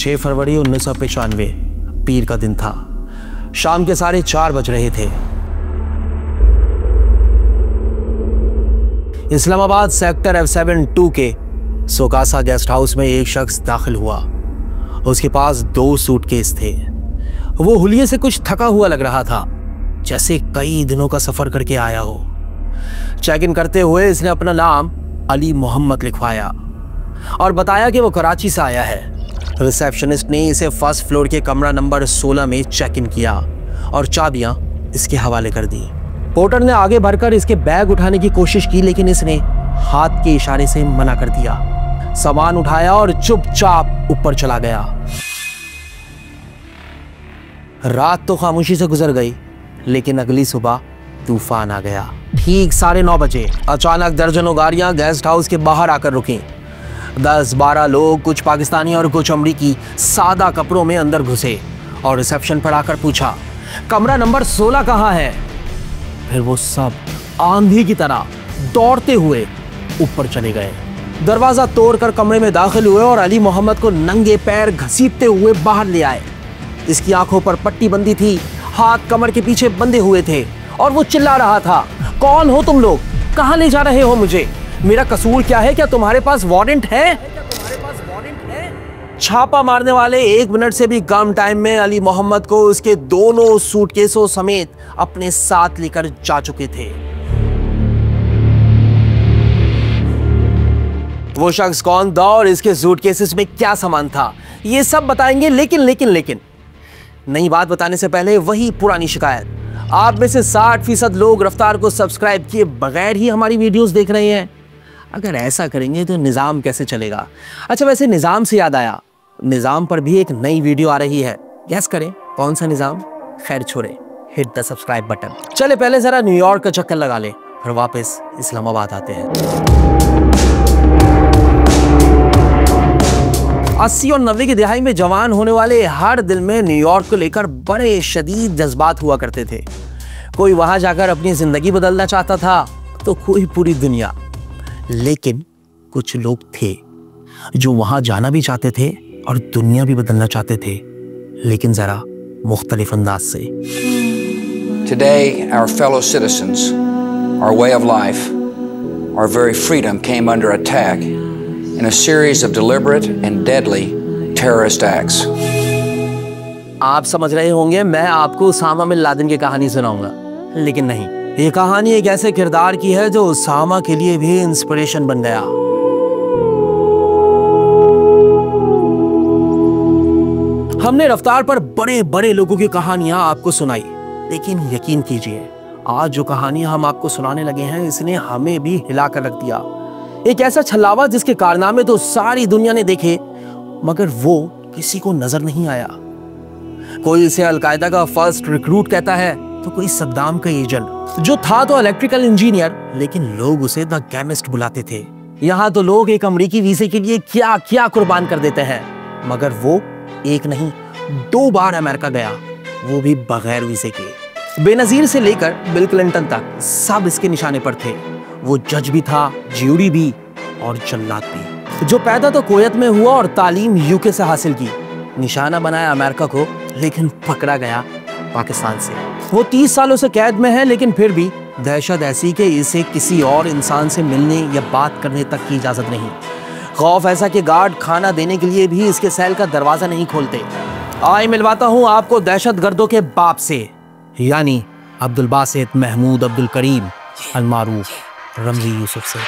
6 फरवरी 1995 पीर का दिन था। शाम के 4:30 बज रहे थे। इस्लामाबाद सेक्टर F7-2 के सोकासा गेस्ट हाउस में एक शख्स दाखिल हुआ। उसके पास 2 सूटकेस थे। वो हुलिये से कुछ थका हुआ लग रहा था, जैसे कई दिनों का सफर करके आया हो। चेक इन करते हुए इसने अपना नाम अली मोहम्मद लिखवाया और बताया कि वो कराची से आया है। रिसेप्शनिस्ट ने इसे फर्स्ट फ्लोर के कमरा नंबर 16 में चेक इन किया और चाबियां इसके हवाले कर दी। पोर्टर ने आगे बढ़कर इसके बैग उठाने की कोशिश की, लेकिन इसने हाथ के इशारे से मना कर दिया। सामान उठाया और चुपचाप ऊपर चला गया। रात तो खामोशी से गुजर गई, लेकिन अगली सुबह तूफान आ गया। ठीक 9:30 बजे अचानक दर्जनों गाड़ियां गेस्ट हाउस के बाहर आकर रुकी। 10-12 लोग, कुछ पाकिस्तानी और कुछ अमरीकी, सादा कपड़ों में अंदर घुसे और रिसेप्शन पर आकर पूछा, कमरा नंबर 16 कहाँ है? फिर वो सब आंधी की तरह दौड़ते हुए ऊपर चले गए। दरवाजा तोड़कर कमरे में दाखिल हुए और अली मोहम्मद को नंगे पैर घसीटते हुए बाहर ले आए। इसकी आंखों पर पट्टी बंधी थी, हाथ कमर के पीछे बंधे हुए थे और वो चिल्ला रहा था, कौन हो तुम लोग? कहां ले जा रहे हो मुझे? मेरा कसूर क्या है? क्या तुम्हारे पास वारंट है? छापा मारने वाले 1 मिनट से भी कम टाइम में अली मोहम्मद को उसके दोनों सूटकेसों समेत अपने साथ लेकर जा चुके थे। वो शख्स कौन था और इसके सूटकेसेस में क्या सामान था, ये सब बताएंगे। लेकिन नई बात बताने से पहले वही पुरानी शिकायत, आप में से 60% लोग रफ्तार को सब्सक्राइब किए बगैर ही हमारी वीडियोस देख रहे हैं। अगर ऐसा करेंगे तो निज़ाम कैसे चलेगा? अच्छा, वैसे निज़ाम से याद आया, निज़ाम पर भी एक नई वीडियो आ रही है। गैस करें कौन सा निज़ाम? खैर छोड़े, हिट द सब्सक्राइब बटन। चले पहले जरा न्यूयॉर्क का चक्कर लगा ले, फिर वापस इस्लामाबाद आते हैं। 80 और 90 की दिहाई में जवान होने वाले हर दिल में न्यूयॉर्क को लेकर बड़े शदीद जज्बात हुआ करते थे। कोई वहां जाकर अपनी जिंदगी बदलना चाहता था, तो कोई पूरी दुनिया। लेकिन कुछ लोग थे जो वहां जाना भी चाहते थे और दुनिया भी बदलना चाहते थे, लेकिन जरा मुख्तलिफ अंदाज से। Today, our fellow citizens, our way of life, our very freedom came under attack in a series of deliberate and deadly terrorist acts. आप समझ रहे होंगे मैं आपको उसामा बिन लादेन की कहानी सुनाऊंगा, लेकिन नहीं, ये कहानी एक ऐसे किरदार की है जो उसामा के लिए भी इंस्पिरेशन बन गया। हमने रफ्तार पर बड़े बड़े लोगों की कहानियां आपको सुनाई, लेकिन यकीन कीजिए आज जो कहानी हम आपको सुनाने लगे हैं, इसने हमें भी हिलाकर रख दिया। एक ऐसा छल्लावा जिसके कारनामे तो सारी दुनिया ने देखे, मगर वो किसी को नजर नहीं आया। कोई इसे अलकायदा का फर्स्ट रिक्रूट कहता है, तो कोई सद्दाम का एजेंट, जो था तो इलेक्ट्रिकल इंजीनियर, लेकिन लोग उसे द केमिस्ट बुलाते थे। यहाँ तो लोग एक अमेरिकी वीजे के लिए क्या क्या कुर्बान कर देते हैं, मगर वो एक नहीं 2 बार अमेरिका गया, वो भी बगैर वीजे के। बेनजीर से लेकर बिल क्लिंटन तक सब इसके निशाने पर थे। वो जज भी था, ज्यूरी भी और जल्लाद भी। जो पैदा तो कुवैत में हुआ और तालीम यूके से हासिल की, निशाना बनाया अमेरिका को, लेकिन पकड़ा गया पाकिस्तान से। वो 30 सालों से कैद में है, लेकिन फिर भी दहशत ऐसी कि इसे किसी और इंसान से मिलने या बात करने तक की इजाजत नहीं। खौफ ऐसा कि गार्ड खाना देने के लिए भी इसके सेल का दरवाजा नहीं खोलते। आइए मिलवाता हूँ आपको दहशतगर्दों के बाप से, यानी अब्दुल बासित महमूद अब्दुल करीम अलमारूफ रमजी यूसुफ से।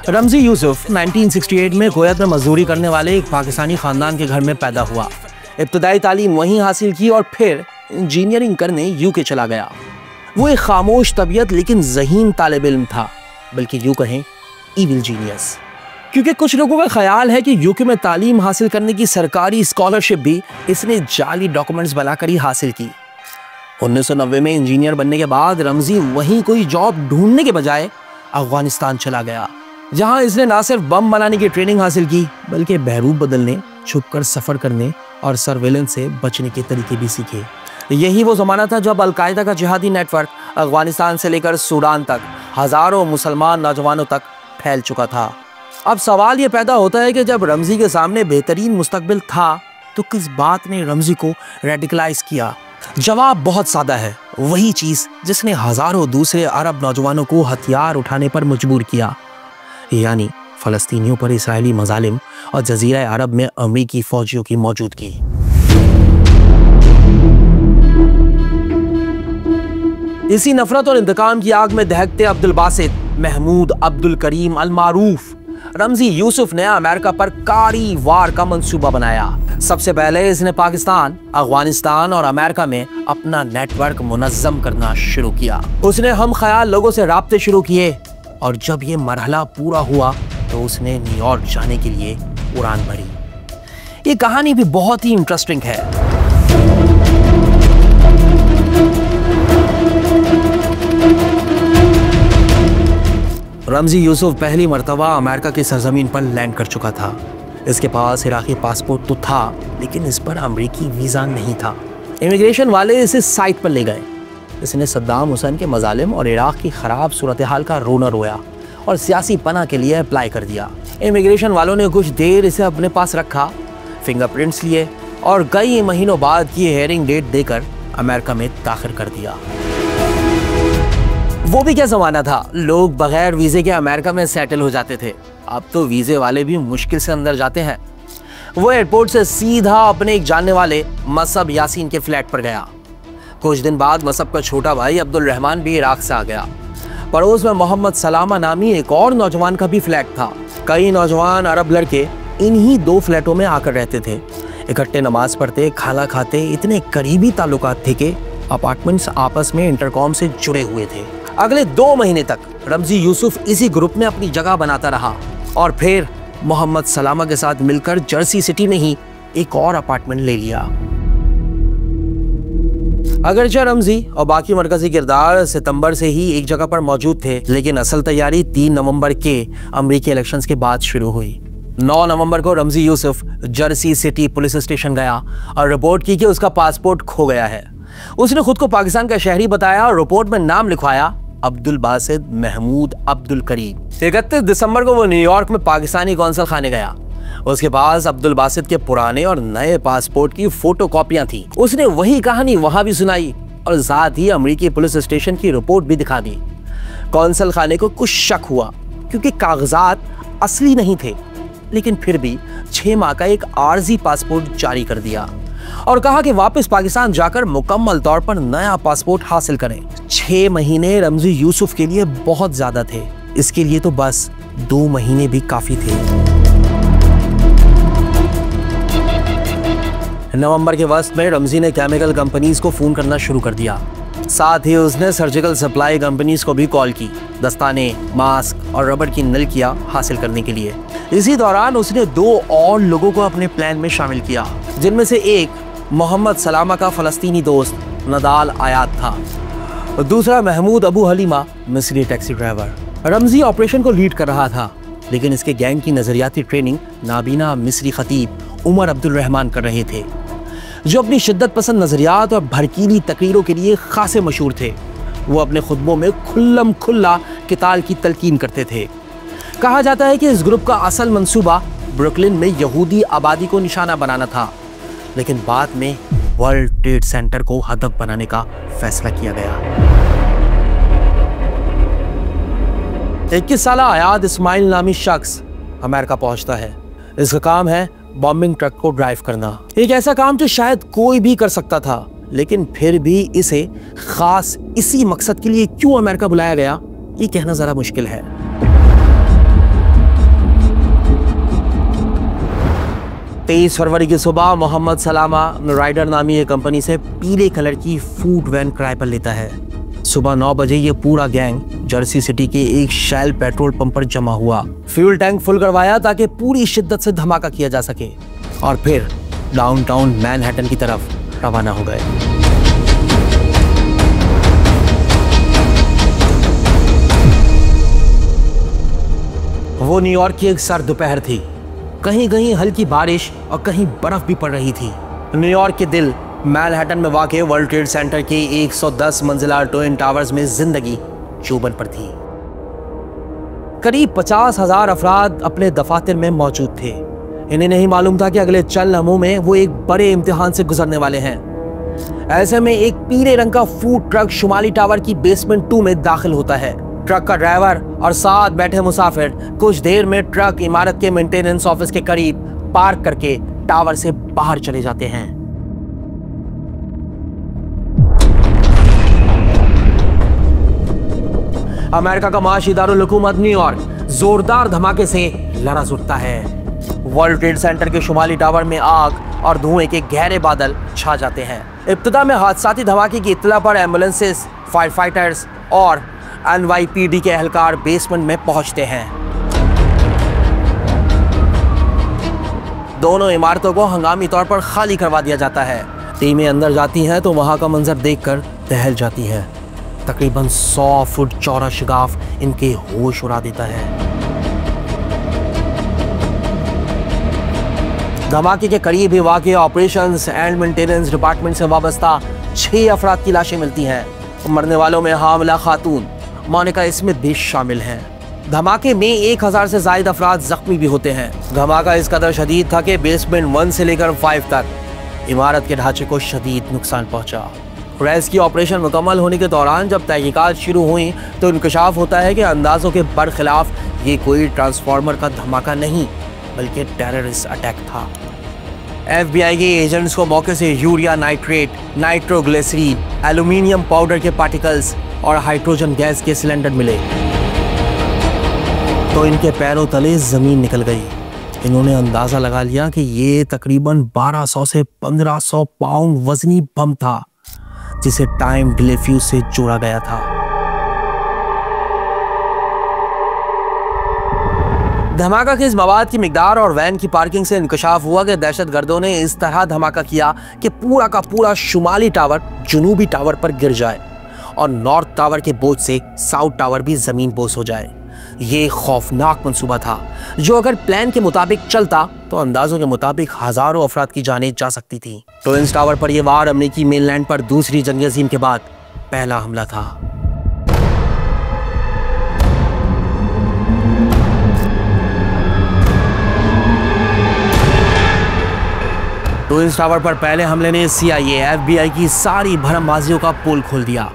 रमजी यूसुफ 1968 में कुवैत में मजदूरी करने वाले एक पाकिस्तानी खानदान के घर में पैदा हुआ। इब्तदाई तालीम वहीं हासिल की और फिर इंजीनियरिंग करने यूके चला गया। वो एक खामोश तबीयत लेकिन ज़हीन तालिब इल्म था, बल्कि यूं कहें इविल जीनियस। क्योंकि कुछ लोगों का ख्याल है कि यूके में तालीम हासिल करने की सरकारी स्कॉलरशिप भी इसने जाली डॉक्यूमेंट्स बनाकर ही हासिल की। 1990 में इंजीनियर बनने के बाद रमजी वहीं कोई जॉब ढूंढने के बजाय अफगानिस्तान चला गया, जहां इसने ना सिर्फ बम बनाने की ट्रेनिंग हासिल की, बल्कि बहरूप बदलने छुपकर सफर करने और सर्वेलेंस से बचने के तरीके भी सीखे। यही वो जमाना था जब अलकायदा का जिहादी नेटवर्क अफगानिस्तान से लेकर सूडान तक हजारों मुसलमान नौजवानों तक फैल चुका था। अब सवाल ये पैदा होता है कि जब रमजी के सामने बेहतरीन मुस्तकबिल था तो किस बात ने रमजी को रेडिकलाइज किया? जवाब बहुत सादा है, वही चीज जिसने हजारों दूसरे अरब नौजवानों को हथियार उठाने पर मजबूर किया, यानी फलस्तीनियों पर इस्राएली मजालिम और जजीरा अरब में अमेरिकी फौजियों की मौजूदगी। इसी नफरत और इंतकाम की आग में दहकते अब्दुल बासित महमूद अब्दुल करीम अल मारूफ रमजी यूसुफ ने अमेरिका पर कारी वार का मंसूबा बनाया। सबसे पहले इसने पाकिस्तान, अफगानिस्तान और अमेरिका में अपना नेटवर्क मुनज़्ज़म करना शुरू किया। उसने हम ख्याल लोगों से राब्ते शुरू किए और जब ये मरहला पूरा हुआ तो उसने न्यूयॉर्क जाने के लिए उड़ान भरी। ये कहानी भी बहुत ही इंटरेस्टिंग है। रमजी यूसुफ पहली मर्तबा अमेरिका की सरजमीन पर लैंड कर चुका था। इसके पास इराकी पासपोर्ट तो था, लेकिन इस पर अमेरिकी वीज़ा नहीं था। इमिग्रेशन वाले इसे साइट पर ले गए। इसने सद्दाम हुसैन के मजालिम और इराक की ख़राब सूरत हाल का रोना रोया और सियासी पनाह के लिए अप्लाई कर दिया। इमिग्रेशन वालों ने कुछ देर इसे अपने पास रखा, फिंगरप्रिंट्स लिए और कई महीनों बाद की हेयरिंग डेट देकर अमेरिका में दाखिल कर दिया। वो भी क्या ज़माना था, लोग बगैर वीज़े के अमेरिका में सेटल हो जाते थे। अब तो वीज़े वाले भी मुश्किल से अंदर जाते हैं। वो एयरपोर्ट से सीधा अपने एक जानने वाले मसअब यासीन के फ्लैट पर गया। कुछ दिन बाद मसअब का छोटा भाई अब्दुल रहमान भी इराक से आ गया। पड़ोस में मोहम्मद सलामा नामी एक और नौजवान का भी फ्लैट था। कई नौजवान अरब लड़के इन्हीं 2 फ्लैटों में आकर रहते थे। इकट्ठे नमाज पढ़ते, खाना खाते, इतने करीबी ताल्लुकात थे कि अपार्टमेंट्स आपस में इंटरकॉम से जुड़े हुए थे। अगले 2 महीने तक रमजी यूसुफ इसी ग्रुप में अपनी जगह बनाता रहा और फिर मोहम्मद सलामा के साथ मिलकर जर्सी सिटी में ही एक और अपार्टमेंट ले लिया। अगरचे रमजी और बाकी मरकजी किरदार सितंबर से ही एक जगह पर मौजूद थे, लेकिन असल तैयारी 3 नवंबर के अमेरिकी इलेक्शंस के बाद शुरू हुई। 9 नवंबर को Ramji Yusuf Jersey city police station गया और रिपोर्ट की कि उसका पासपोर्ट खो गया है। उसने खुद को पाकिस्तान का शहरी बताया और रिपोर्ट में नाम लिखवाया अब्दुल बासित महमूद अब्दुल करीम। 31 दिसंबर को वो न्यूयॉर्क में पाकिस्तानी कौंसल खाने गया। उसके पास अब्दुल बासित के पुराने और नए पासपोर्ट की फोटो कॉपियां थी। उसने वही कहानी वहां भी सुनाई और साथ ही अमेरिकी पुलिस स्टेशन की रिपोर्ट भी दिखा दी। कौंसल खाने को कुछ शक हुआ क्योंकि कागजात असली नहीं थे, लेकिन फिर भी 6 माह का एक आर्जी पासपोर्ट जारी कर दिया और कहा कि वापस पाकिस्तान जाकर मुकम्मल तौर पर नया पासपोर्ट हासिल करें। 6 महीने रमजी यूसुफ के लिए बहुत ज्यादा थे। इसके लिए तो बस 2 महीने भी काफी थे। नवंबर के वस्त में रमजी ने केमिकल कंपनीज को फोन करना शुरू कर दिया। साथ ही उसने सर्जिकल सप्लाई कंपनीज को भी कॉल की, दस्ताने, मास्क और रबड़ की नलकियां हासिल करने के लिए। इसी दौरान उसने 2 और लोगों को अपने प्लान में शामिल किया, जिनमें से एक मोहम्मद सलामा का फलस्तीनी दोस्त नदाल आयात था और दूसरा महमूद अबू हलीमा मिस्री टैक्सी ड्राइवर। रमजी ऑपरेशन को लीड कर रहा था, लेकिन इसके गैंग की नजरियाती ट्रेनिंग नाबीना मिस्री खतीब उमर अब्दुल रहमान कर रहे थे, जो अपनी शिद्दत पसंद नजरियात और भड़कीली तकरीरों के लिए खासे मशहूर थे। वो अपने खुतबों में खुल्लम खुल्ला किताल की तलकीन करते थे। कहा जाता है कि इस ग्रुप का असल मंसूबा ब्रुकलिन में यहूदी आबादी को निशाना बनाना था, लेकिन बाद में वर्ल्ड ट्रेड सेंटर को हदफ बनाने का फैसला किया गया। 21 साल आयाद इस्माइल नामी शख्स अमेरिका पहुंचता है। इसका काम है बॉम्बिंग ट्रक को ड्राइव करना। एक ऐसा काम जो शायद कोई भी कर सकता था, लेकिन फिर भी इसे खास इसी मकसद के लिए क्यों अमेरिका बुलाया गया, ये कहना जरा मुश्किल है। 23 फरवरी की सुबह मोहम्मद सलामा राइडर नामी एक कंपनी से पीले कलर की फूड वैन किराए पर लेता है। सुबह 9 बजे ये पूरा गैंग जर्सी सिटी के एक शेल पेट्रोल पंप पर जमा हुआ। फ्यूल टैंक फुल करवाया ताकि पूरी शिद्दत से धमाका किया जा सके और फिर डाउनटाउन मैनहट्टन की तरफ रवाना हो गए। वो न्यूयॉर्क की एक सर्द दोपहर थी। कहीं कहीं हल्की बारिश और कहीं बर्फ भी पड़ रही थी। न्यूयॉर्क के दिल मैनहट्टन में वाक़ वर्ल्ड ट्रेड सेंटर के 110 मंजिला ट्विन टावर्स में जिंदगी चौबन पर थी। करीब 50,000 अफराद अपने दफातर में मौजूद थे। इन्हें नहीं मालूम था कि अगले चंद लम्हों में वो एक बड़े इम्तिहान से गुजरने वाले हैं। ऐसे में एक पीले रंग का फूड ट्रक शुमाली टावर की बेसमेंट 2 में दाखिल होता है। ट्रक का ड्राइवर और साथ बैठे मुसाफिर कुछ देर में ट्रक इमारत के मेंटेनेंस ऑफिस के करीब पार्क करके टावर से बाहर चले जाते हैं। अमेरिका का माशी दारुल हुकूमत न्यूयॉर्क जोरदार धमाके से लरज़ उठता है। वर्ल्ड ट्रेड सेंटर के शुमाली टावर में आग और धुएं के गहरे बादल छा जाते हैं। इब्तिदा में हादसाती धमाके की इत्तला पर एम्बुलेंसेस, फायर फाइटर्स और NYPD के एहलकार बेसमेंट में पहुंचते हैं। दोनों इमारतों को हंगामी तौर पर खाली करवा दिया जाता है। टीमें अंदर जाती हैं तो वहां का मंजर देखकर दहल जाती है। तकरीबन 100 फुट चौड़ा शगाफ इनके होश उड़ा देता है। धमाके के करीब ही वाक़ ऑपरेशंस एंड मेंटेनेंस डिपार्टमेंट से वाबस्ता 6 अफराद की लाशें मिलती हैं। मरने वालों में हामिला खातून मोनिका स्मिथ भी शामिल हैं। धमाके में 1000 से ज्यादा अफराद जख्मी भी होते हैं। धमाका इस कदर शदीद था कि बेसमेंट 1 से लेकर 5 तक इमारत के ढांचे को शदीद नुकसान पहुंचा। रेस्क्यू ऑपरेशन मुकम्मल होने के दौरान जब तहकीकात शुरू हुई तो इंकशाफ होता है कि अंदाजों के बरखिलाफ ये कोई ट्रांसफार्मर का धमाका नहीं बल्कि टेररिस्ट अटैक था। FBI के एजेंट्स को मौके से urea nitrate, nitroglycerine, aluminium powder के पार्टिकल्स और हाइड्रोजन गैस के सिलेंडर मिले तो इनके पैरों तले जमीन निकल गई। इन्होंने अंदाजा लगा लिया कि ये तकरीबन 1200 से 1500 पाउंड वजनी बम था जिसे टाइम डिले फ्यूज से जोड़ा गया था। धमाका के इस मवाद की मिकदार और वैन की पार्किंग से इंकशाफ हुआ कि दहशतगर्दों ने इस तरह धमाका किया कि पूरा का पूरा शुमाली टावर जनूबी टावर पर गिर जाए और नॉर्थ टावर के बोझ से साउथ टावर भी जमीन बोझ हो जाए। ये खौफनाक मंसूबा था जो अगर प्लान के मुताबिक चलता तो अंदाजों के मुताबिक हजारों अफराद की जानें जा सकती थी। ट्विन्स टावर पर यह वार अमेरिकी मेनलैंड पर दूसरी जंग अज़ीम के बाद पहला हमला था। ट्विन्स टावर पर पहले हमले ने CIA, FBI की सारी भरमबाजियों का पोल खोल दिया।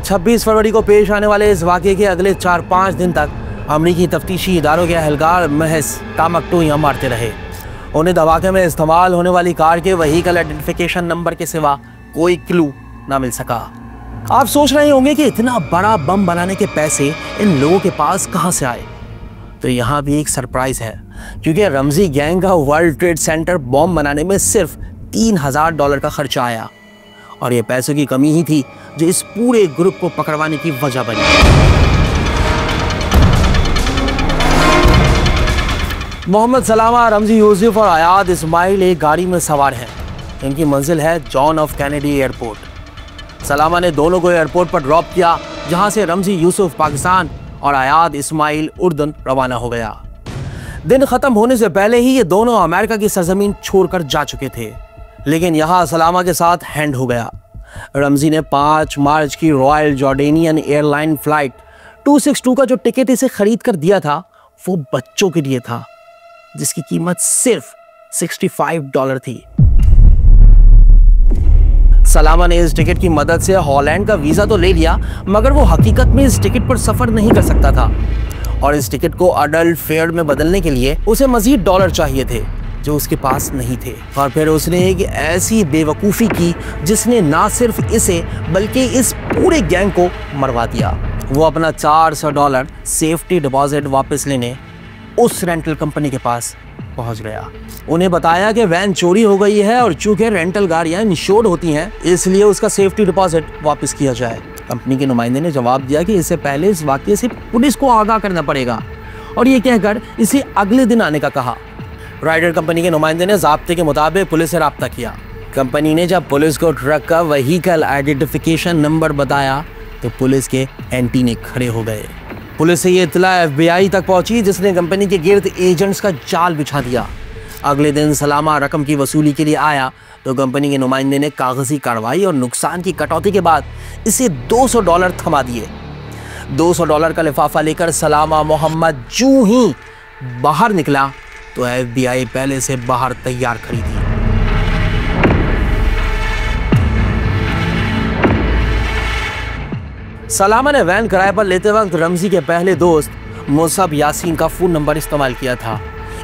26 फरवरी को पेश आने वाले इस वाक़े के अगले 4-5 दिन तक अमरीकी तफ्तीशी इदारों के एहलकार महज टामकटोइयां मारते रहे। उन्हें धमाके में इस्तेमाल होने वाली कार के व्हीकल आइडेंटिफिकेशन नंबर के सिवा कोई क्लू ना मिल सका। आप सोच रहे होंगे कि इतना बड़ा बम बनाने के पैसे इन लोगों के पास कहां से आए? तो यहाँ भी एक सरप्राइज है, क्योंकि रमजी गैंग का वर्ल्ड ट्रेड सेंटर बॉम्ब बनाने में सिर्फ $3000 का खर्चा आया और ये पैसों की कमी ही थी जो इस पूरे ग्रुप को पकड़वाने की वजह बनी। मोहम्मद सलामा, रमजी यूसुफ और आयाद इस्माइल एक गाड़ी में सवार हैं। इनकी मंजिल है जॉन एफ कैनेडी एयरपोर्ट। सलामा ने दोनों को एयरपोर्ट पर ड्रॉप किया, जहां से रमजी यूसुफ पाकिस्तान और आयाद इस्माइल उर्दन रवाना हो गया। दिन खत्म होने से पहले ही ये दोनों अमेरिका की सरजमीन छोड़कर जा चुके थे, लेकिन यहाँ सलामा के साथ हैंड हो गया। रमजी ने 5 मार्च की रॉयल जॉर्डेनियन एयरलाइन फ्लाइट 262 का जो टिकट इसे खरीद कर दिया था वो बच्चों के लिए था, जिसकी कीमत सिर्फ $65 थी। सलामा ने इस टिकट की मदद से हॉलैंड का वीजा तो ले लिया, मगर वो हकीकत में इस टिकट पर सफर नहीं कर सकता था और इस टिकट को अडल्ट फेयर में बदलने के लिए उसे मजीद डॉलर चाहिए थे जो उसके पास नहीं थे। और फिर उसने एक ऐसी बेवकूफ़ी की जिसने ना सिर्फ इसे बल्कि इस पूरे गैंग को मरवा दिया। वो अपना $400 सेफ्टी डिपॉजिट वापस लेने उस रेंटल कंपनी के पास पहुंच गया। उन्हें बताया कि वैन चोरी हो गई है और चूंकि रेंटल गाड़ियां इंश्योर्ड होती हैं इसलिए उसका सेफ्टी डिपॉजिट वापस किया जाए। कंपनी के नुमाइंदे ने जवाब दिया कि इससे पहले इस वाकये से पुलिस को आगाह करना पड़ेगा और ये कहकर इसे अगले दिन आने का कहा। राइडर कंपनी के नुमाइंदे ने ज़ाब्ते के मुताबिक पुलिस से रब्ता किया। कंपनी ने जब पुलिस को ट्रक का व्हीकल आइडेंटिफिकेशन नंबर बताया तो पुलिस के एंटीने खड़े हो गए। पुलिस से ये इत्तला FBI तक पहुंची, जिसने कंपनी के गिर्द एजेंट्स का जाल बिछा दिया। अगले दिन सलामा रकम की वसूली के लिए आया तो कंपनी के नुमाइंदे ने कागजी कार्रवाई और नुकसान की कटौती के बाद इसे $200 थमा दिए। $200 का लिफाफा लेकर सलामा मोहम्मद जूं ही बाहर निकला तो FBI पहले से बाहर तैयार खड़ी थी। सलामा ने वैन किराए पर लेते वक्त रमजी के पहले दोस्त मुसब यासीन का फोन नंबर इस्तेमाल किया था।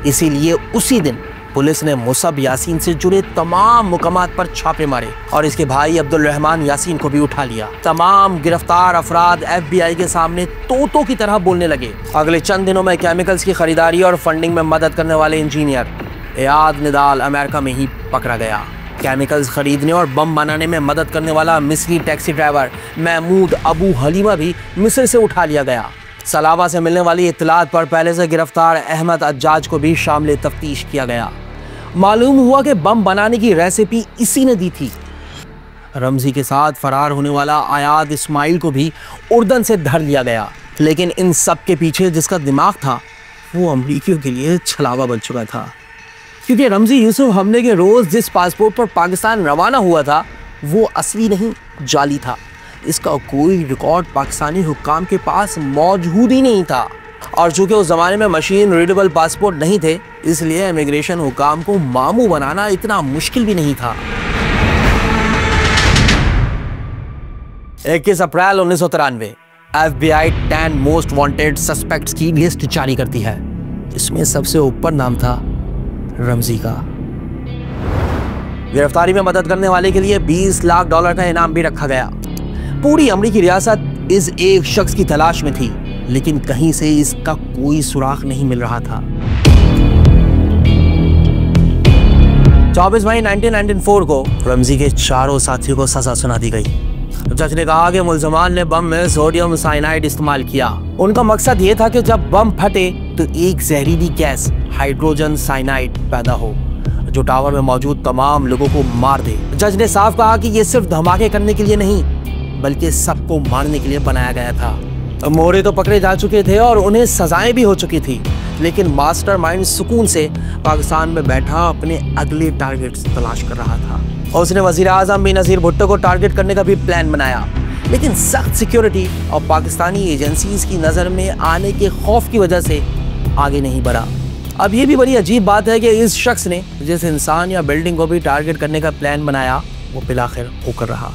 इसीलिए उसी दिन पुलिस ने मुसब यासीन से जुड़े तमाम मुकामात पर छापे मारे और इसके भाई अब्दुल रहमान यासीन को भी उठा लिया। तमाम गिरफ्तार अफराद FBI के सामने तोतों की तरह बोलने लगे। अगले चंद दिनों में केमिकल्स की खरीदारी और फंडिंग में मदद करने वाले इंजीनियर एयाद निदाल अमेरिका में ही पकड़ा गया। केमिकल्स खरीदने और बम बनाने में मदद करने वाला मिस्री टैक्सी ड्राइवर महमूद अबू हलीमा भी मिस्र से उठा लिया गया। सलामा से मिलने वाली इत्तलात पर पहले से गिरफ्तार अहमद अज्जाज को भी शामिल तफ्तीश किया गया। मालूम हुआ कि बम बनाने की रेसिपी इसी ने दी थी। रमजी के साथ फरार होने वाला आयाद इस्माइल को भी उर्दन से धर लिया गया, लेकिन इन सब के पीछे जिसका दिमाग था वो अमरीकियों के लिए छलावा बन चुका था, क्योंकि रमजी यूसुफ हमले के रोज जिस पासपोर्ट पर पाकिस्तान रवाना हुआ था वो असली नहीं, जाली था। इसका कोई रिकॉर्ड पाकिस्तानी हुक्काम के पास मौजूद ही नहीं था और चूंकि उस जमाने में मशीन रीडेबल पासपोर्ट नहीं थे, इसलिए इमिग्रेशन हुक्काम को मामू बनाना इतना मुश्किल भी नहीं था। 21 अप्रैल 1993 FBI 10 मोस्ट वांटेड सस्पेक्ट्स की लिस्ट जारी करती है। इसमें सबसे ऊपर नाम था रमजी का। गिरफ्तारी में मदद करने वाले के लिए $20 लाख का इनाम भी रखा गया। पूरी अमरीकी रियासत इस एक शख्स की तलाश में थी, लेकिन कहीं से इसका कोई सुराग नहीं मिल रहा था। 24 मई 1994 को रमजी के चारों साथियों को सजा सुना दी गई। जज ने कहा कि मुल्ज़मान ने बम में सोडियम साइनाइड इस्तेमाल किया। उनका मकसद ये था कि जब बम फटे तो एक जहरीली गैस हाइड्रोजन साइनाइड पैदा हो जो टावर में मौजूद तमाम लोगों को मार दे। जज ने साफ कहा कि ये सिर्फ धमाके करने के लिए नहीं बल्कि सबको मारने के लिए बनाया गया था। मोहरे तो पकड़े जा चुके थे और उन्हें सजाएं भी हो चुकी थी, लेकिन मास्टरमाइंड सुकून से पाकिस्तान में बैठा अपने अगले टारगेट्स तलाश कर रहा था। और उसने वजीर आजम बेनजीर भुट्टो को टारगेट करने का भी प्लान बनाया, लेकिन सख्त सिक्योरिटी और पाकिस्तानी एजेंसीज की नज़र में आने के खौफ की वजह से आगे नहीं बढ़ा। अब ये भी बड़ी अजीब बात है कि इस शख्स ने जिस इंसान या बिल्डिंग को भी टारगेट करने का प्लान बनाया वो बिलाखिर होकर रहा।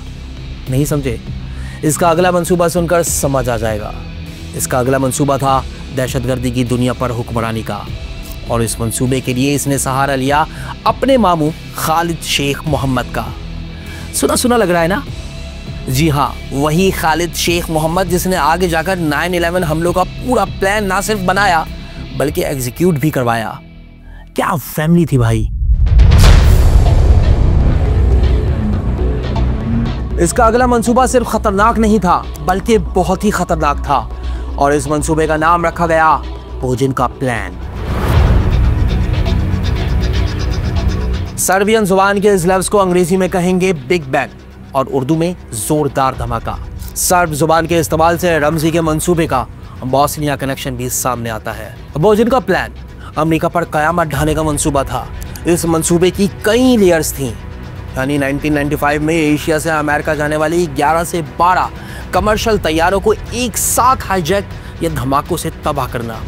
नहीं समझे? इसका अगला मंसूबा सुनकर समझ आ जाएगा। इसका अगला मंसूबा था दहशतगर्दी की दुनिया पर हुक्मरानी का, और इस मंसूबे के लिए इसने सहारा लिया अपने मामू खालिद शेख मोहम्मद का। सुना सुना लग रहा है ना? जी हाँ, वही खालिद शेख मोहम्मद जिसने आगे जाकर 9/11 हमलों का पूरा प्लान ना सिर्फ बनाया बल्कि एग्जीक्यूट भी करवाया। क्या फैमिली थी भाई। इसका अगला मंसूबा सिर्फ खतरनाक नहीं था बल्कि बहुत ही खतरनाक था, और इस मंसूबे का नाम रखा गया पोजिन का प्लान। सर्बियन जुबान के इस लफ्ज को अंग्रेजी में कहेंगे बिग बैंग और उर्दू में जोरदार धमाका। सर्ब जुबान के इस्तेमाल से रमजी के मंसूबे का बॉस्निया कनेक्शन भी सामने आता है। पोजिन का प्लान अमेरिका पर कयामत ढाने का मंसूबा था। इस मंसूबे की कई लेयर्स थीं, यानी 1995 में एशिया से अमेरिका जाने वाली 11 से 12 कमर्शियल तैयारों को एक साथ हाईजैक या धमाकों से तबाह करना।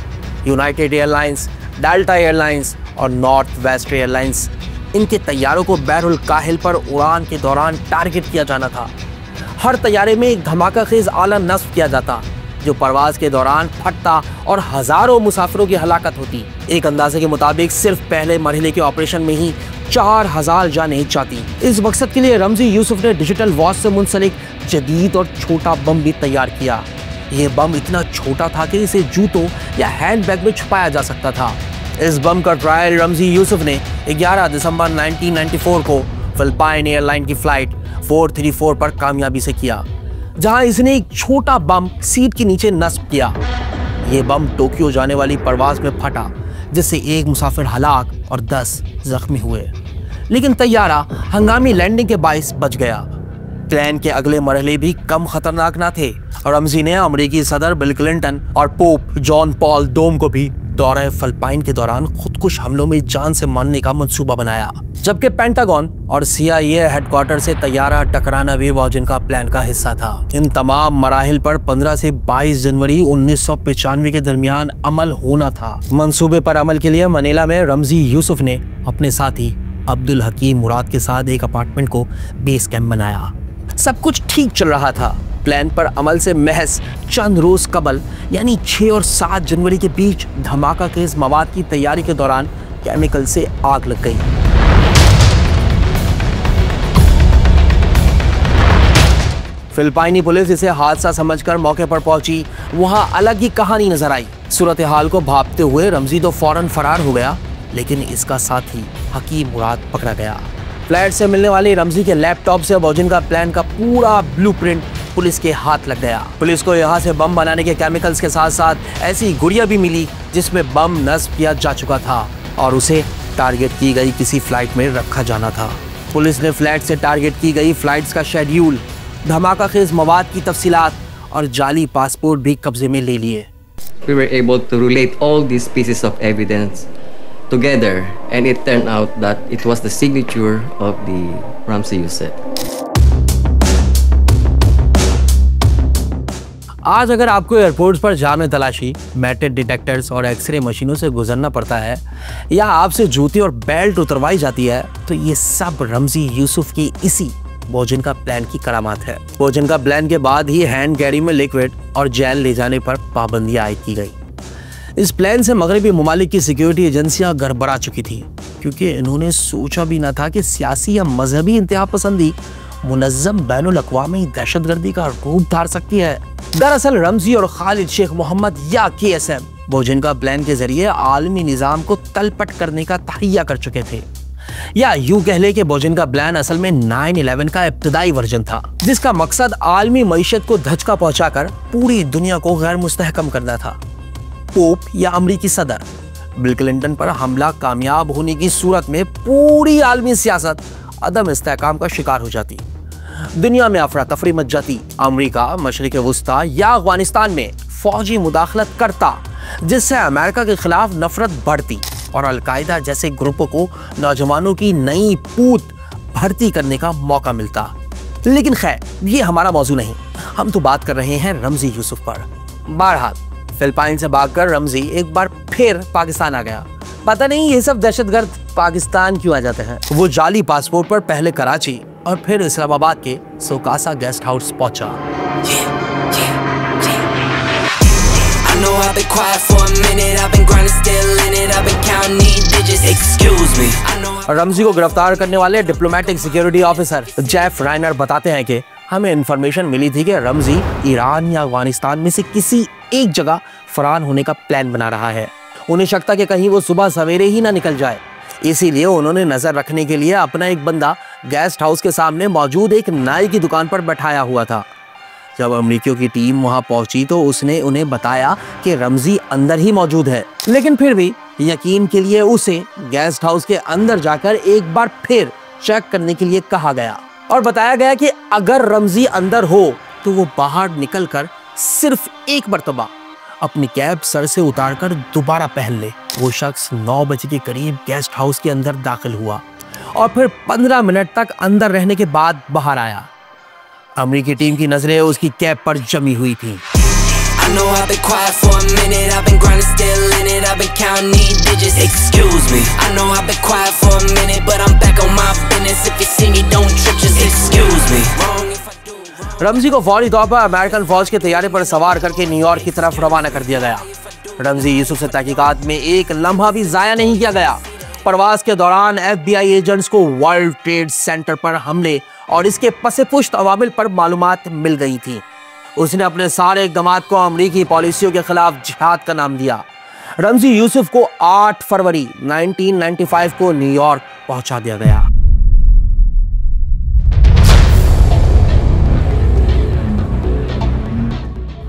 यूनाइटेड एयरलाइंस, डेल्टा एयरलाइंस और नॉर्थ वेस्ट एयरलाइंस, इनके तैयारों को बैरुल काहिल पर उड़ान के दौरान टारगेट किया जाना था। हर तैयारे में एक धमाका खेज आला नस्ब किया जाता जो परवाज के दौरान फटता और हजारों मुसाफिरों की हलाकत होती। एक अंदाजे के मुताबिक सिर्फ पहले मरहले के ऑपरेशन में ही 4000 जानें जाती। इस मकसद के लिए रमजी यूसुफ ने डिजिटल वॉच से मुंसलिक जदीद और छोटा बम भी तैयार किया। यह बम इतना छोटा था कि इसे जूतों या हैंडबैग में छुपाया जा सकता था। इस बम का ट्रायल रमजी यूसुफ ने 11 दिसंबर 1994 को फिलिपाइन एयरलाइन की फ्लाइट 434 पर कामयाबी से किया, जहां इसने एक छोटा बम सीट के नीचे नस्ब किया। यह बम टोक्यो जाने वाली परवाज में फटा, जिससे एक मुसाफिर हलाक और 10 जख्मी हुए, लेकिन तैयारा हंगामी लैंडिंग के बाइस बच गया। प्लान के अगले मरहले भी कम खतरनाक ना थे और रमजी ने अमेरिकी सदर बिल क्लिंटन और पोप जॉन पॉल दोम को भी दौरे फिलिपाइन के दौरान खुदकुश हमलों में जान से मारने का मंसूबा बनाया, जबकि पेंटागन और CIA हेडक्वार्टर से तैयारा टकराना भी वॉजिन का प्लान का हिस्सा था। इन तमाम मराहिल पर 15 से 22 जनवरी 1995 के दरमियान अमल होना था। मंसूबे पर अमल के लिए मनीला में रमजी यूसुफ ने अपने साथी अब्दुल हकीम मुराद के साथ एक अपार्टमेंट को बेस कैंप बनाया। सब कुछ ठीक चल रहा था। प्लान पर अमल से महज चंद रोज कबल यानी 6 और 7 जनवरी के बीच धमाका खेज मवाद की तैयारी के दौरान केमिकल से आग लग गई। फिलिपाइनी पुलिस इसे हादसा समझकर मौके पर पहुंची। वहां अलग ही कहानी नजर आई। सूरत हाल को भांपते हुए रमजी तो फौरन फरार हो गया, लेकिन इसका साथी हकीम मुराद पकड़ा गया। फ्लैट से मिलने वाली रमजी के लैपटॉप से वॉजिन का प्लान का पूरा ब्लूप्रिंट पुलिस के हाथ लग गया। पुलिस को यहाँ से बम बनाने के केमिकल्स के साथ साथ ऐसी गुड़िया भी मिली जिसमें बम नस्ब किया जा चुका था और उसे टारगेट की गई किसी फ्लाइट में रखा जाना था। पुलिस ने फ्लैट से टारगेट की गई फ्लाइट्स का शेड्यूल, धमाका खेज मवाद की तफसीलात और जाली पासपोर्ट भी कब्जे में ले लिए। We were able to relate all these pieces of evidence together, and it turned out that it was the signature of the Ramzi Youssef. आज अगर आपको एयरपोर्ट्स पर जाम में तलाशी, मेटल डिटेक्टर्स और एक्सरे मशीनों से गुजरना पड़ता है या आपसे जूती और बेल्ट उतरवाई जाती है, तो ये सब रमजी यूसुफ की इसी वॉजिन का प्लान की करामात है। वॉजिन का प्लान के बाद ही हैंड कैरी में लिक्विड और जेल ले जाने पर पाबंदियां आयद की गई। इस प्लान से मगरबी ममालिक की सिक्योरिटी एजेंसियां गड़बड़ा चुकी थी, क्योंकि इन्होंने सोचा भी न था कि सियासी या मजहबी इंतहा पसंदी मुनज़्ज़म बैनुल अक़वामी दहशतगर्दी का रूप धार सकती है। दरअसल रमजी और खालिद शेख मोहम्मद या KSM वॉजिन का प्लान के जरिए आलमी निज़ाम को तलपट करने का तहैया कर चुके थे, या यूं कह ले कि वॉजिन का प्लान असल में 9/11 का इब्तदाई वर्जन था, जिसका मकसद आलमी मईशत को धचका पहुंचाकर पूरी दुनिया को गैर मुस्तहकम करना था। पोप या अमरीकी सदर बिल क्लिंटन पर हमला कामयाब होने की सूरत में पूरी आलमी सियासत अदम इस्तेहकाम का शिकार हो जाती, दुनिया में अफरा तफरी मच जाती। अमरीका मशरिक वुस्ता या अफगानिस्तान में फौजी मुदाखलत करता, जिससे अमेरिका के खिलाफ नफरत बढ़ती और अलकायदा जैसे ग्रुपों को नौजवानों की नई पूत भर्ती करने का मौका मिलता। लेकिन खैर, ये हमारा मौजू नहीं। हम तो बात कर रहे हैं रमजी यूसुफ पर। बहरहाल फिलिपाइन से भागकर रमजी एक बार फिर पाकिस्तान आ गया। पता नहीं ये सब दहशतगर्द पाकिस्तान क्यों आ जाते हैं। वो जाली पासपोर्ट पर पहले कराची और फिर इस्लामाबाद के सोकासा गेस्ट हाउस पहुंचा। रमजी को गिरफ्तार करने वाले डिप्लोमेटिक सिक्योरिटी ऑफिसर जेफ राइनर बताते हैं कि हमें इंफॉर्मेशन मिली थी कि रमजी ईरान या अफगानिस्तान में से किसी एक जगह फरार होने का प्लान बना रहा है। उन्हें शक था कि कहीं वो सुबह सवेरे ही ना निकल जाए, इसीलिए उन्होंने नजर रखने के लिए अपना एक बंदा गेस्ट हाउस के सामने मौजूद एक नाई की दुकान पर बैठाया हुआ था। जब अमरीकियों की टीम वहां पहुंची तो उसने उन्हें बताया कि रमजी अंदर ही मौजूद है, लेकिन फिर भी यकीन के लिए उसे गेस्ट हाउस के अंदर जाकर एक बार फिर चेक करने के लिए कहा गया और बताया गया कि अगर रमजी अंदर हो तो वो बाहर निकलकर सिर्फ एक मर्तबा अपनी कैप सर से उतारकर दोबारा पहन ले। वो शख्स 9 बजे के करीब गेस्ट हाउस के अंदर दाखिल हुआ और फिर 15 मिनट तक अंदर रहने के बाद बाहर आया। अमरीकी टीम की नजरें उसकी कैप पर जमी हुई थी। रमजी को फौरी तौर पर अमेरिकन फौज के तैयारे पर सवार करके न्यूयॉर्क की तरफ रवाना कर दिया गया। रमजी यूसुफ से तहकीकात में एक लम्हा भी जाया नहीं किया गया। प्रवास के दौरान FBI एजेंट्स को वर्ल्ड ट्रेड सेंटर पर हमले और इसके पसे पुश्त अवामिल पर मालूमात मिल गई थी। उसने अपने सारे इक़दामात को अमरीकी पॉलिसियों के खिलाफ जिहाद का नाम दिया। रमजी यूसुफ को 8 फरवरी 1995 को न्यूयॉर्क पहुंचा दिया गया।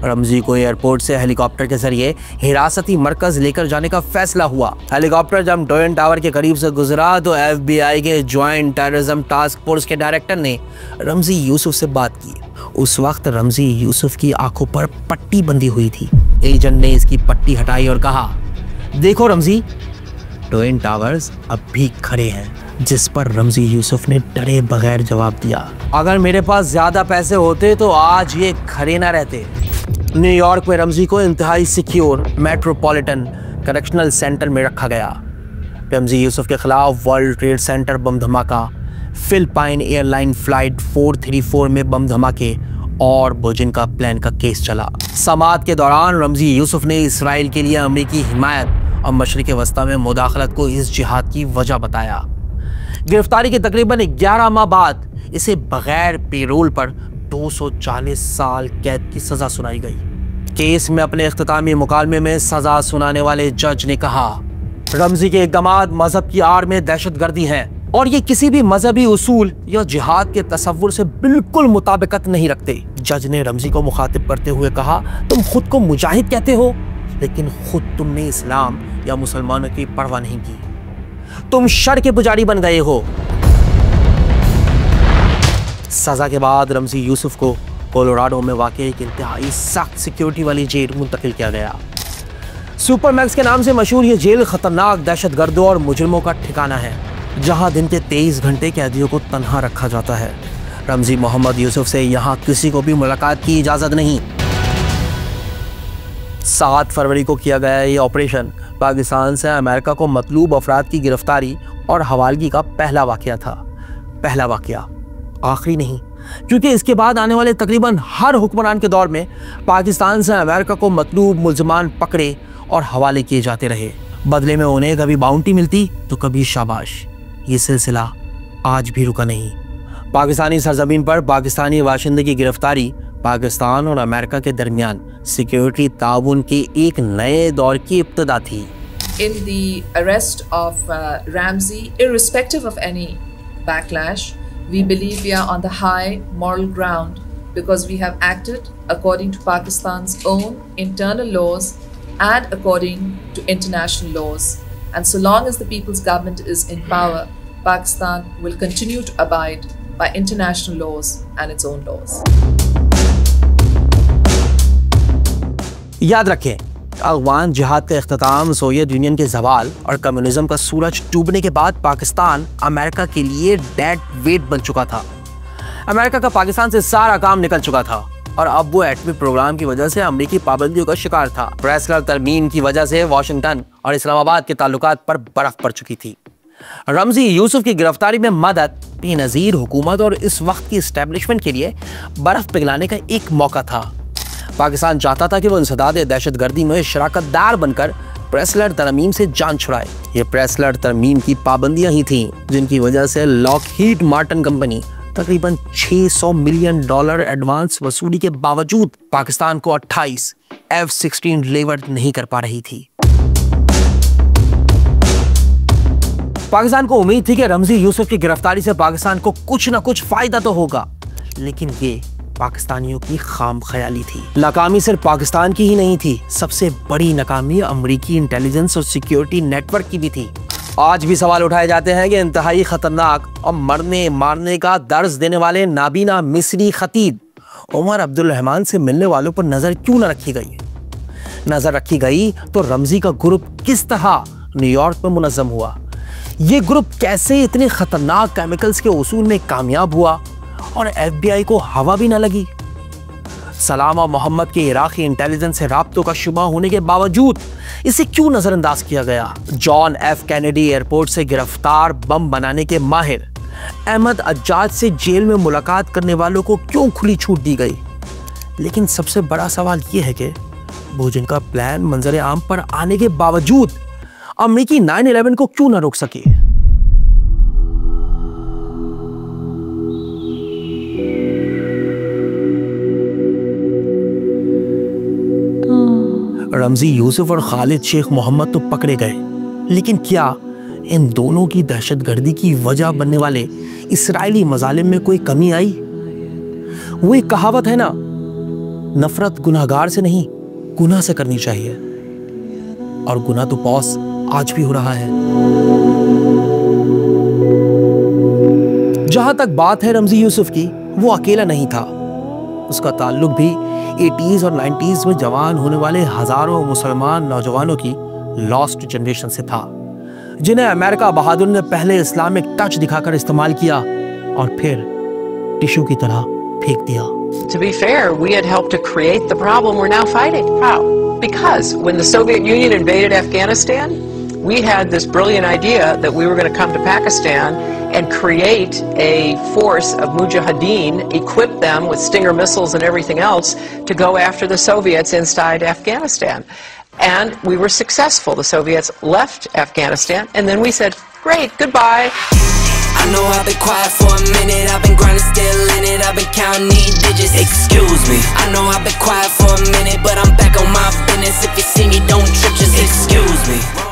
रमजी को एयरपोर्ट से हेलीकॉप्टर के जरिए हिरासती मरकज लेकर जाने का फैसला हुआ। हेलीकॉप्टर जब ट्विन टावर के करीब से गुजरा तो FBI के ज्वाइंट टेररिज्म टास्क फोर्स के डायरेक्टर ने रमजी यूसुफ से बात की। उस वक्त रमजी यूसुफ की आंखों पर पट्टी बंधी हुई थी। एजेंट ने इसकी पट्टी हटाई और कहा, देखो रमजी, ट्विन टावर्स अब भी खड़े हैं। जिस पर रमजी यूसुफ ने डरे बगैर जवाब दिया, अगर मेरे पास ज्यादा पैसे होते तो आज ये खड़े ना रहते। न्यूयॉर्क में रमजी को इंतहाई सिक्योर मेट्रोपॉलिटन करेक्शनल सेंटर में रखा गया। रमजी यूसुफ के खिलाफ वर्ल्ड ट्रेड सेंटर बम धमाका, फिलिपाइन एयरलाइन फ्लाइट 434 में बम धमाके और बुर्जिन का प्लान का केस चला। समाअत के दौरान रमजी यूसुफ ने इसराइल के लिए अमेरिकी हिमायत और मशरिक़ वस्ता में मुदाखलत को इस जिहाद की वजह बताया। गिरफ्तारी के तकरीबन 11 माह बाद इसे बगैर पेरोल पर 240 साल कैद की सजा सुनाई गई। केस में अपने इख्तितामी मुकालमे में सजा सुनाने वाले जज ने कहा, रमजी के इक़दामात मजहब की आड़ में दहशतगर्दी हैं और ये किसी भी मजहबी उसूल या जिहाद के तसव्वुर से बिल्कुल मुताबिकत नहीं रखते। जज ने रमजी को मुखातिब करते हुए कहा, तुम खुद को मुजाहिद कहते हो, लेकिन खुद तुमने इस्लाम या मुसलमानों की परवाह नहीं की। तुम शर के पुजारी बन गए हो। सजा के बाद रमजी यूसुफ को कोलोराडो में वाक़ एक इंतहाई सख्त सिक्योरिटी वाली जेल मुंतकिल किया गया। सुपरमैक्स के नाम से मशहूर ये जेल खतरनाक दहशतगर्दों और मुजरिमों का ठिकाना है, जहां दिन के 23 घंटे कैदियों को तन्हा रखा जाता है। रमजी मोहम्मद यूसुफ से यहां किसी को भी मुलाकात की इजाज़त नहीं। 7 फरवरी को किया गया ये ऑपरेशन पाकिस्तान से अमेरिका को मतलूब अफराद की गिरफ्तारी और हवालगी का पहला वाक़या था। पहला वाक़या, आखिरी नहीं, क्योंकि इसके बाद आने वाले तकरीबन हर हुक्मरान के दौर में पाकिस्तान से अमेरिका को मतलूब मुल्ज़मान पकड़े और हवाले किए जाते रहे। बदले में उन्हें कभी बाउंटी मिलती तो कभी शाबाश। ये सिलसिला आज भी रुका नहीं। पाकिस्तानी सरजमीन पर पाकिस्तानी बाशिंदे की गिरफ्तारी पाकिस्तान और अमेरिका के दरमियान सिक्योरिटी ताउन के एक नए दौर की इब्तिदा थी। In the arrest of Ramzi, irrespective of any backlash, we believe we are on the high moral ground because we have acted according to Pakistan's own internal laws and according to international laws. And so long as the people's government is in power, Pakistan will continue to abide by international laws and its own laws. याद रखें, अफगान जिहाद का इख्तिताम Soviet union के ज़वाल और communism का सूरज डूबने के बाद पाकिस्तान अमेरिका के लिए डेड वेट बन चुका था। अमेरिका का पाकिस्तान से सारा काम निकल चुका था और अब वो एटमी प्रोग्राम की वजह से अमेरिकी पाबंदियों का शिकार था। प्रेसलर तरमीम की वजह से वाशिंगटन और इस्लामाबाद के ताल्लुकात पर बर्फ पड़ चुकी थी। रमजी यूसुफ की गिरफ्तारी में मदद बेनज़ीर हुकूमत और इस वक्त की इस्टेब्लिशमेंट के लिए बर्फ पिघलाने का एक मौका था। पाकिस्तान चाहता था कि वो इंसदाद दहशतगर्दी में शराकतदार बनकर प्रेसलर तरमीम से जान छुड़ाए। ये प्रेसलर तरमीम की पाबंदियां ही थीं जिनकी वजह से लॉकहीड मार्टिन कंपनी तकरीबन $600 मिलियन एडवांस वसूली के बावजूद पाकिस्तान को 28 F-16 डिलीवर नहीं कर पा रही थी। पाकिस्तान को उम्मीद थी कि रमजी यूसुफ की गिरफ्तारी से पाकिस्तान को कुछ ना कुछ फायदा तो होगा, लेकिन ये पाकिस्तानियों की खाम ख्याली थी। नाकामी सिर्फ पाकिस्तान की ही नहीं थी, सबसे बड़ी नाकामी अमेरिकी इंटेलिजेंस और सिक्योरिटी नेटवर्क की भी थी। आज भी सवाल उठाए जाते हैं कि इंतहाई खतरनाक और मरने मारने का दर्ज देने वाले नाबीना मिस्री खतीब उमर अब्दुल रहमान से मिलने वालों पर नजर क्यों न रखी गई। नजर रखी गई तो रमजी का ग्रुप किस तरह न्यूयॉर्क में मुनज़्ज़म हुआ, ये ग्रुप कैसे इतने खतरनाक केमिकल्स के उसूल में कामयाब हुआ और FBI को हवा भी न लगी। सलामा मोहम्मद के इराकी इंटेलिजेंस से राब्तों का शुबा होने के बावजूद इसे क्यों नजरअंदाज किया गया। जॉन F कैनेडी एयरपोर्ट से गिरफ्तार बम बनाने के माहिर अहमद अज्जाज से जेल में मुलाकात करने वालों को क्यों खुली छूट दी गई। लेकिन सबसे बड़ा सवाल यह है कि बुर्जिन का प्लान मंजर आम पर आने के बावजूद अमेरिकी 9/11 को क्यों न रोक सके। रमजी यूसुफ और खालिद शेख मोहम्मद तो पकड़े गए, लेकिन क्या इन दोनों की दहशतगर्दी की वजह बनने वाले इसराइली मजालिम में कोई कमी आई। वो एक कहावत है ना, नफरत गुनाहगार से नहीं गुनाह से करनी चाहिए, और गुनाह तो बॉस आज भी हो रहा है। जहां तक बात है रमजी यूसुफ की, वो अकेला नहीं था। उसका ताल्लुक भी 80s और 90s में जवान होने वाले हजारों मुसलमान नौजवानों की लॉस्ट जनरेशन से था, जिन्हें अमेरिका बहादुर ने पहले इस्लामिक टच दिखाकर इस्तेमाल किया और फिर टिश्यू की तरह फेंक दिया। To be fair, we had helped to create the problem we're now fighting. How? Because when the Soviet Union invaded Afghanistan, we had this brilliant idea that we were going to come to Pakistan and create a force of mujahideen, equip them with Stinger missiles and everything else to go after the Soviets inside Afghanistan. And we were successful. The Soviets left Afghanistan, and then we said, great, goodbye. I know I've been quiet for a minute, I've been grinding, still in it, I've been counting these digits. Excuse me. I know I've been quiet for a minute, but I'm back on my business. If you see me, don't trip, just excuse me.